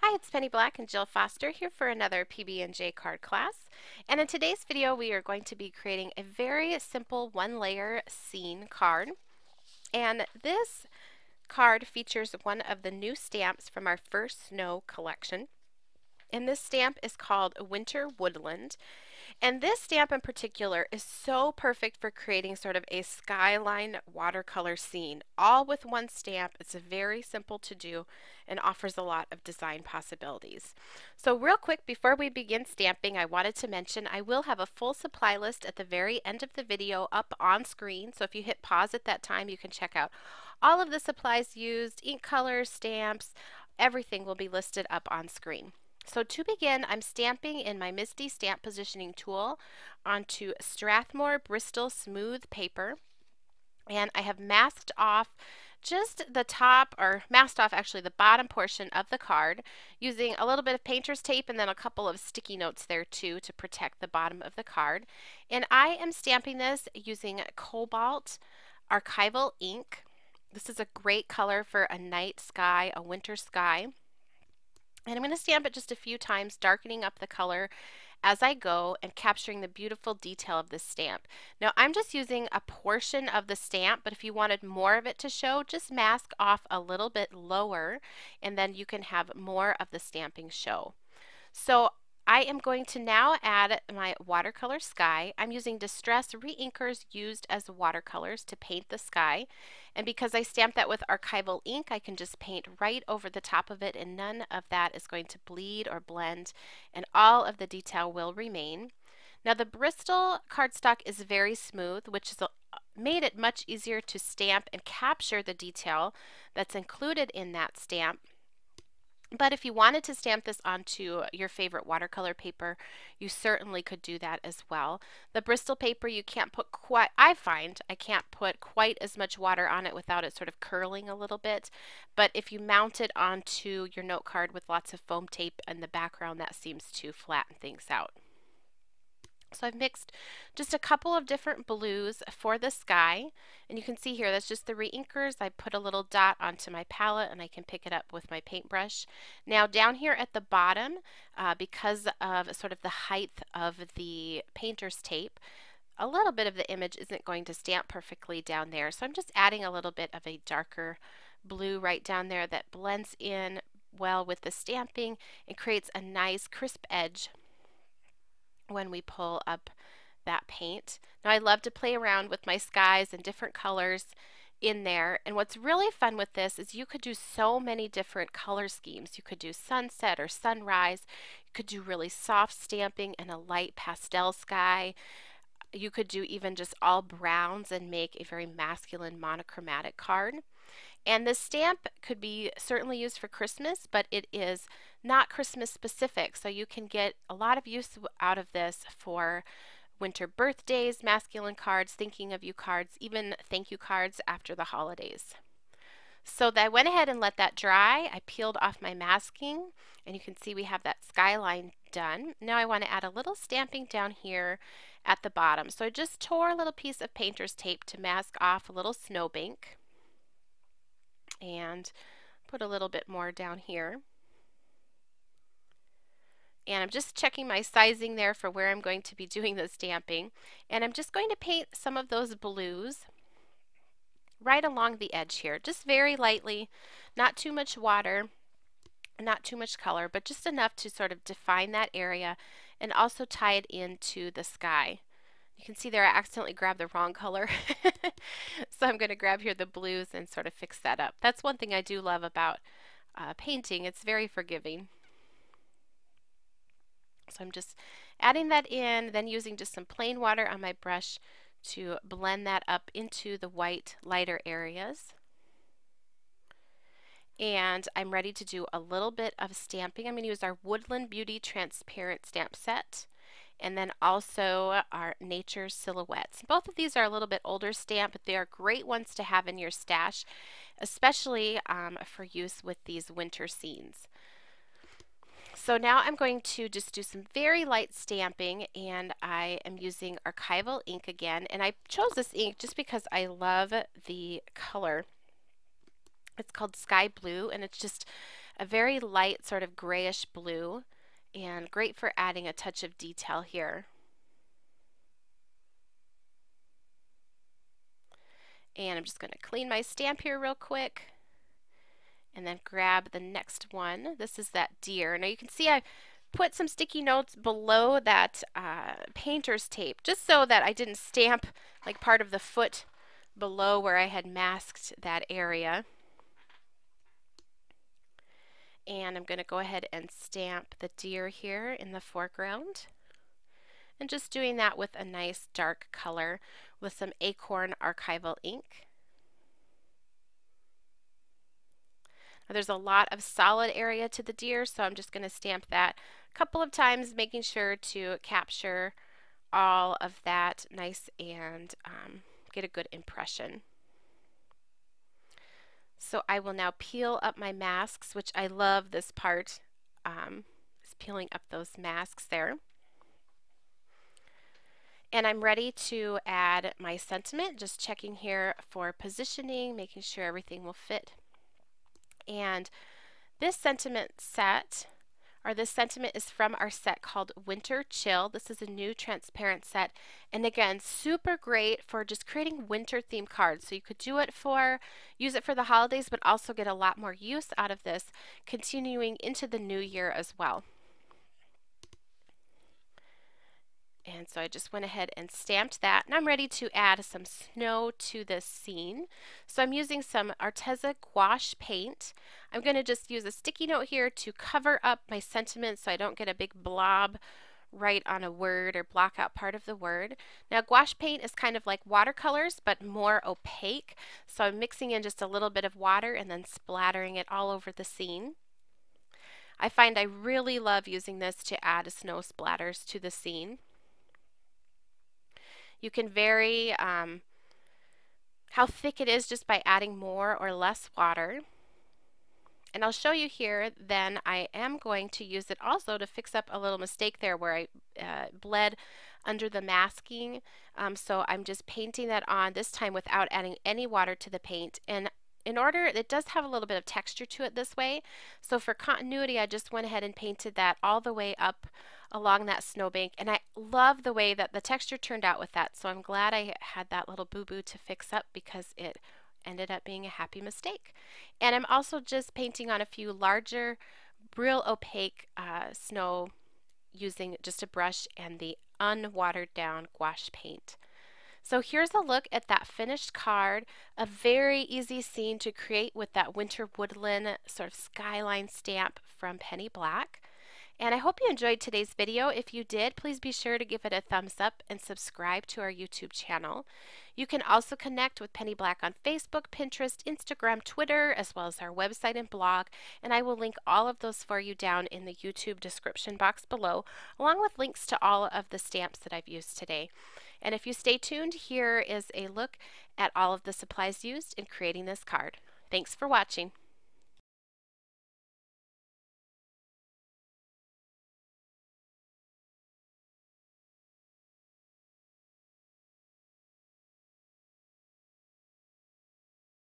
Hi, it's Penny Black and Jill Foster here for another PB&J card class. And in today's video, we are going to be creating a very simple one-layer scene card. And this card features one of the new stamps from our first snow collection. And this stamp is called Winter Woodland. And this stamp in particular is so perfect for creating sort of a skyline watercolor scene, all with one stamp. It's very simple to do and offers a lot of design possibilities. So real quick, before we begin stamping, I wanted to mention I will have a full supply list at the very end of the video up on screen. So if you hit pause at that time, you can check out all of the supplies used, ink colors, stamps, everything will be listed up on screen. So to begin, I'm stamping in my MISTI stamp positioning tool onto Strathmore Bristol smooth paper, and I have masked off just the top, or masked off actually the bottom portion of the card using a little bit of painter's tape and then a couple of sticky notes there too to protect the bottom of the card. And I am stamping this using Cobalt Archival ink. This is a great color for a night sky, a winter sky. And I'm going to stamp it just a few times, darkening up the color as I go and capturing the beautiful detail of this stamp. Now I'm just using a portion of the stamp, but if you wanted more of it to show, just mask off a little bit lower and then you can have more of the stamping show. So I am going to now add my Watercolor Sky. I'm using Distress re-inkers used as watercolors to paint the sky. And because I stamped that with archival ink, I can just paint right over the top of it and none of that is going to bleed or blend and all of the detail will remain. Now the Bristol cardstock is very smooth, which has made it much easier to stamp and capture the detail that's included in that stamp. But if you wanted to stamp this onto your favorite watercolor paper, you certainly could do that as well. The Bristol paper, you can't put quite, I find I can't put quite as much water on it without it sort of curling a little bit. But if you mount it onto your note card with lots of foam tape in the background, that seems to flatten things out. So I've mixed just a couple of different blues for the sky, and you can see here that's just the re-inkers. I put a little dot onto my palette and I can pick it up with my paintbrush. Now down here at the bottom, because of sort of the height of the painter's tape, a little bit of the image isn't going to stamp perfectly down there, so I'm just adding a little bit of a darker blue right down there that blends in well with the stamping and creates a nice crisp edge when we pull up that paint. Now I love to play around with my skies and different colors in there, and what's really fun with this is you could do so many different color schemes. You could do sunset or sunrise, you could do really soft stamping and a light pastel sky. You could do even just all browns and make a very masculine monochromatic card. And this stamp could be certainly used for Christmas, but it is not Christmas specific, so you can get a lot of use out of this for winter birthdays, masculine cards, thinking of you cards, even thank you cards after the holidays. So I went ahead and let that dry. I peeled off my masking and you can see we have that skyline done. Now I want to add a little stamping down here at the bottom. So I just tore a little piece of painter's tape to mask off a little snowbank and put a little bit more down here. And I'm just checking my sizing there for where I'm going to be doing the stamping. And I'm just going to paint some of those blues right along the edge here, just very lightly, not too much water, not too much color, but just enough to sort of define that area and also tie it into the sky. You can see there I accidentally grabbed the wrong color. So I'm going to grab here the blues and sort of fix that up. That's one thing I do love about painting. It's very forgiving. So I'm just adding that in, then using just some plain water on my brush to blend that up into the white lighter areas. And I'm ready to do a little bit of stamping. I'm going to use our Woodland Beauty Transparent Stamp Set and then also our Nature Silhouettes. Both of these are a little bit older stamp, but they are great ones to have in your stash, especially for use with these winter scenes. So now I'm going to just do some very light stamping, and I am using archival ink again, and I chose this ink just because I love the color. It's called Sky Blue, and it's just a very light sort of grayish blue, and great for adding a touch of detail here. And I'm just going to clean my stamp here real quick and then grab the next one. This is that deer. Now you can see I put some sticky notes below that painter's tape just so that I didn't stamp like part of the foot below where I had masked that area. And I'm going to go ahead and stamp the deer here in the foreground. And just doing that with a nice dark color with some acorn archival ink. Now, there's a lot of solid area to the deer, so I'm just going to stamp that a couple of times, making sure to capture all of that nice and get a good impression. So I will now peel up my masks, which I love this part, is peeling up those masks there. And I'm ready to add my sentiment, just checking here for positioning, making sure everything will fit. And this sentiment set, or this sentiment is from our set called Winter Chill. This is a new transparent set, and again, super great for just creating winter themed cards. So you could use it for the holidays, but also get a lot more use out of this continuing into the new year as well. And so I just went ahead and stamped that, and I'm ready to add some snow to this scene. So I'm using some Arteza Gouache Paint. I'm going to just use a sticky note here to cover up my sentiment so I don't get a big blob right on a word or block out part of the word. Now gouache paint is kind of like watercolors but more opaque, so I'm mixing in just a little bit of water and then splattering it all over the scene. I find I really love using this to add snow splatters to the scene. You can vary how thick it is just by adding more or less water. And I'll show you here, then I am going to use it also to fix up a little mistake there where I bled under the masking. So I'm just painting that on, this time without adding any water to the paint. And in order, it does have a little bit of texture to it this way. So for continuity, I just went ahead and painted that all the way up along that snowbank, and I love the way that the texture turned out with that, so I'm glad I had that little boo-boo to fix up because it ended up being a happy mistake. And I'm also just painting on a few larger, real opaque snow using just a brush and the unwatered down gouache paint. So here's a look at that finished card, a very easy scene to create with that winter woodland sort of skyline stamp from Penny Black. And I hope you enjoyed today's video. If you did, please be sure to give it a thumbs up and subscribe to our YouTube channel. You can also connect with Penny Black on Facebook, Pinterest, Instagram, Twitter, as well as our website and blog. And I will link all of those for you down in the YouTube description box below, along with links to all of the stamps that I've used today. And if you stay tuned, here is a look at all of the supplies used in creating this card. Thanks for watching.